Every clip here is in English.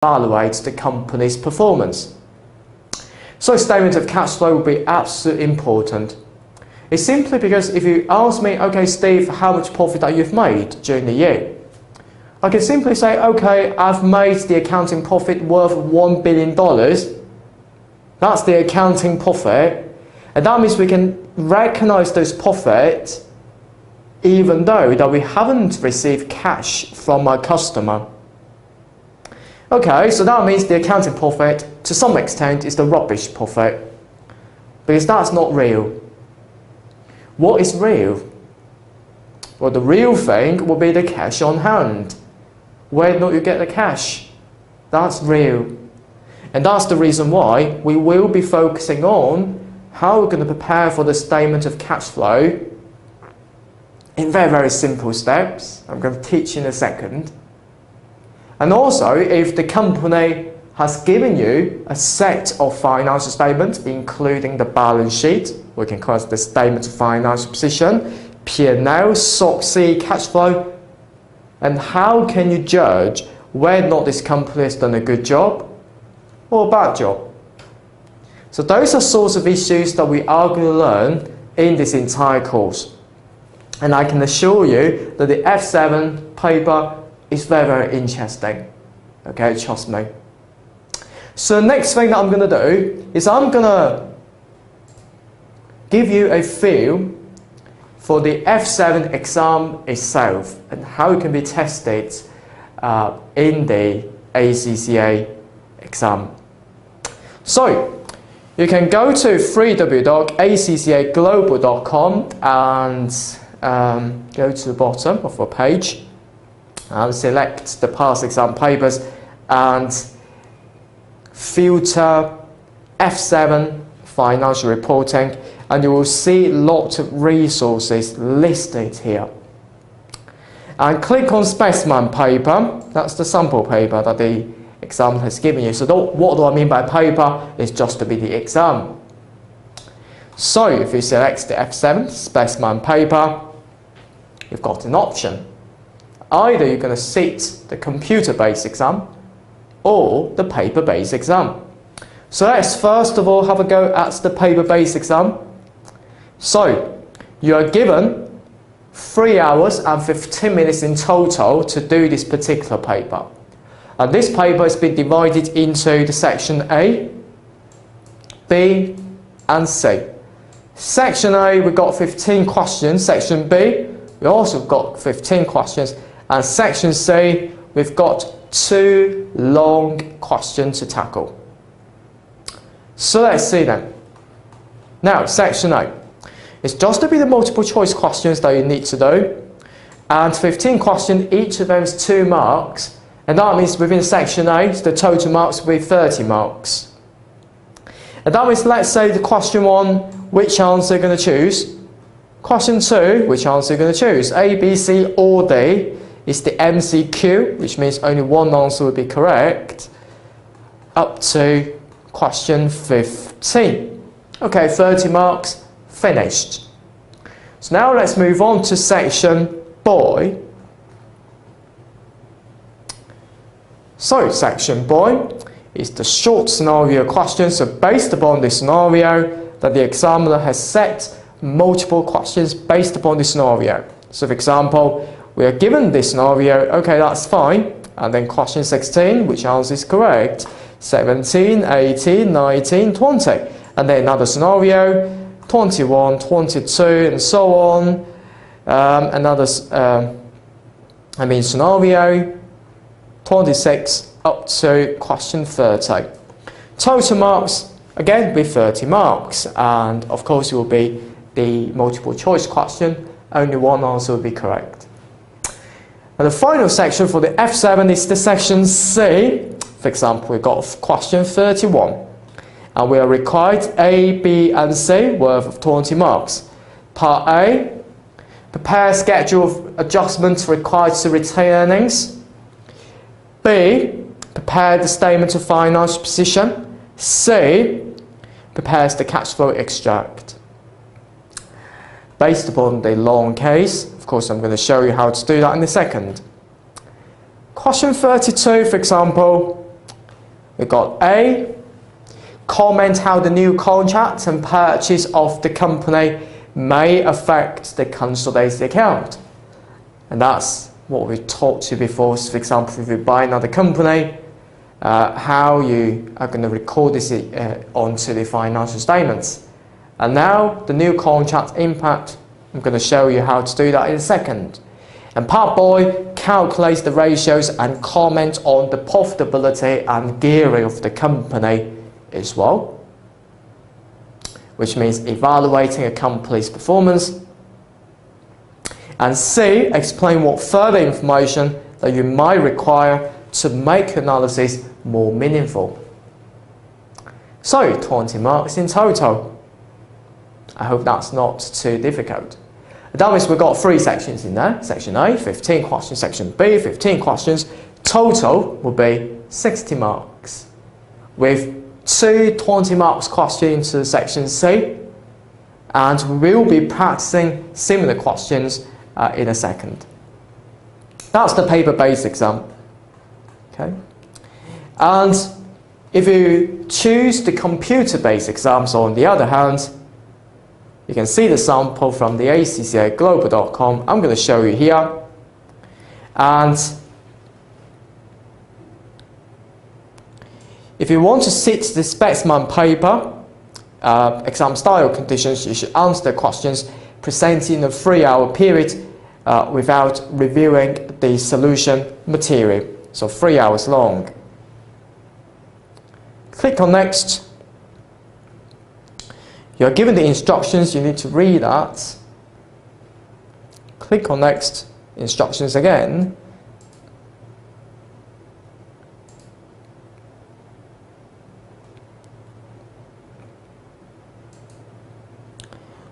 evaluate the company's performance. So statement of cash flow will be absolutely important. It's simply because if you ask me, okay Steve, how much profit that you've made during the year? I can simply say, okay, I've made the accounting profit worth $1 billion. That's the accounting profit. And that means we can recognize those profits even though that we haven't received cash from our customer. Okay, so that means the accounting profit to some extent is the rubbish profit because that's not real. What is real? Well, the real thing will be the cash on hand. Where do you get the cash? That's real. And that's the reason why we will be focusing on how we're going to prepare for the statement of cash flow in very, very simple steps. I'm going to teach in a second. And also, if the company has given you a set of financial statements, including the balance sheet, we can call it the statement of financial position, P&L, SOC, cash flow, and how can you judge whether or not this company has done a good job or a bad job? So those are sorts of issues that we are going to learn in this entire course. And I can assure you that the F7 paper is very, very interesting. Okay, trust me. So the next thing that I'm going to do is I'm going to give you a feel for the F7 exam itself and how it can be tested in the ACCA exam. So you can go to www.acccaglobal.com and go to the bottom of the page and select the past exam papers and filter F7 financial reporting, and you will see lots of resources listed here. And click on specimen paper. That's the sample paper that the exam has given you. So what do I mean by paper? It's just to be the exam. So if you select the F7 specimen paper, you've got an option. Either you're going to sit the computer-based exam or the paper-based exam. So let's first of all have a go at the paper-based exam. So you are given 3 hours and 15 minutes in total to do this particular paper. And this paper has been divided into the section A, B and C. Section A, we've got 15 questions. Section B, we also got 15 questions. And section C, we've got 2 long questions to tackle. So let's see then. Now, section A. It's just to be the multiple choice questions that you need to do. And 15 questions, each of them is 2 marks. And that means within section A, the total marks will be 30 marks. And that means, let's say the question 1, which answer you're going to choose. Question 2, which answer you're going to choose. A, B, C, or D is the MCQ, which means only one answer will be correct, up to question 15. Okay, 30 marks, finished. So now let's move on to section B. So section B is the short scenario question. So based upon the scenario that the examiner has set, multiple questions based upon the scenario. So for example, we are given this scenario, okay, that's fine. And then question 16, which answer is correct? 17, 18, 19, 20. And then another scenario, 21, 22, and so on. Another scenario, 26 up to question 30. Total marks, again, be 30 marks. And of course, it will be the multiple choice question. Only one answer will be correct. And the final section for the F7 is the section C. For example, we've got question 31. And we are required A, B, and C worth of 20 marks. Part A, prepare a schedule of adjustments required to retain earnings. B, prepare the statement of financial position. C, prepares the cash flow extract. Based upon the long case, of course, I'm going to show you how to do that in a second. Question 32, for example, We got A, comment how the new contract and purchase of the company may affect the consolidated account. And that's what we talked to before. So for example, if you buy another company, how you are going to record this onto the financial statements. And now the new contract impact, I'm going to show you how to do that in a second. And part B calculates the ratios and comment on the profitability and gearing of the company as well, which means evaluating a company's performance. And C, explain what further information that you might require to make analysis more meaningful. So 20 marks in total. I hope that's not too difficult. That means we've got 3 sections in there. Section A, 15 questions. Section B, 15 questions. Total will be 60 marks, with 2 20 marks questions to section C, and we will be practicing similar questions in a second. That's the paper-based exam. Okay, and if you choose the computer-based exams, on the other hand, you can see the sample from the accaglobal.com. I'm going to show you here, and if you want to sit the specimen paper exam style conditions, you should answer the questions presented in a 3-hour period without reviewing the solution material, so 3 hours long. Click on Next. You are given the instructions, you need to read that. Click on Next, instructions again.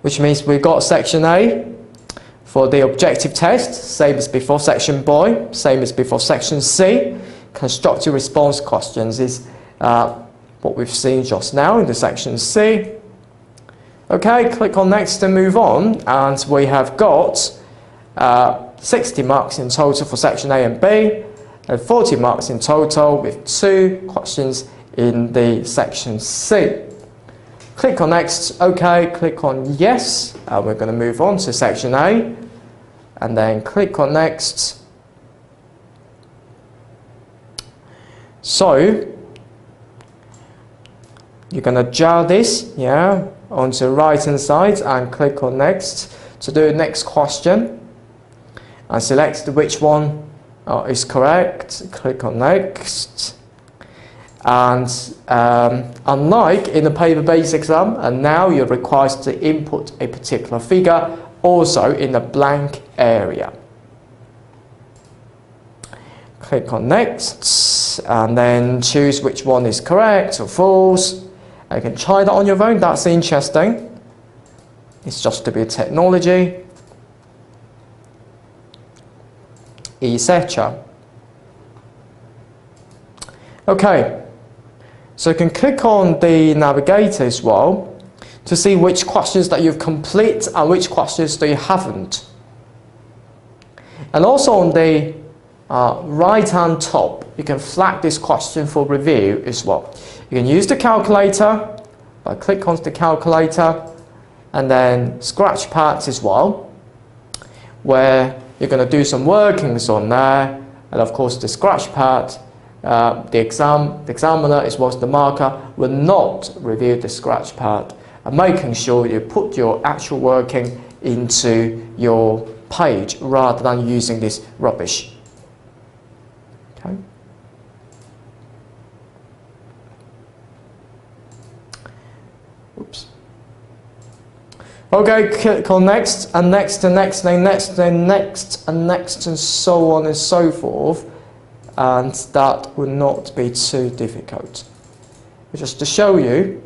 Which means we've got section A for the objective test, same as before. Section B, same as before. Section C, constructive response questions, is what we've seen just now in the section C. Okay, click on Next and move on, and we have got 60 marks in total for section A and B, and 40 marks in total with 2 questions in the section C. Click on Next, OK, click on Yes, and we're going to move on to section A, and then click on Next. So, you're going to jar this, onto the right hand side and click on Next to do the next question, and select which one is correct. Click on Next. And unlike in the paper-based exam, and now you're required to input a particular figure also in the blank area. Click on Next and then choose which one is correct or false. You can try that on your own, that's interesting. It's just to be technology, etc. Okay. So you can click on the navigator as well to see which questions that you've completed and which questions that you haven't. And also on the right hand top, you can flag this question for review as well. You can use the calculator, by click on the calculator, and then scratch pads as well, where you're going to do some workings on there, and of course the scratch pad. The examiner as well as the marker will not review the scratch pad, and making sure you put your actual working into your page rather than using this rubbish. Okay. Oops. Okay, click on Next and Next and Next and Next and Next and Next and so on and so forth. And that will not be too difficult. But just to show you,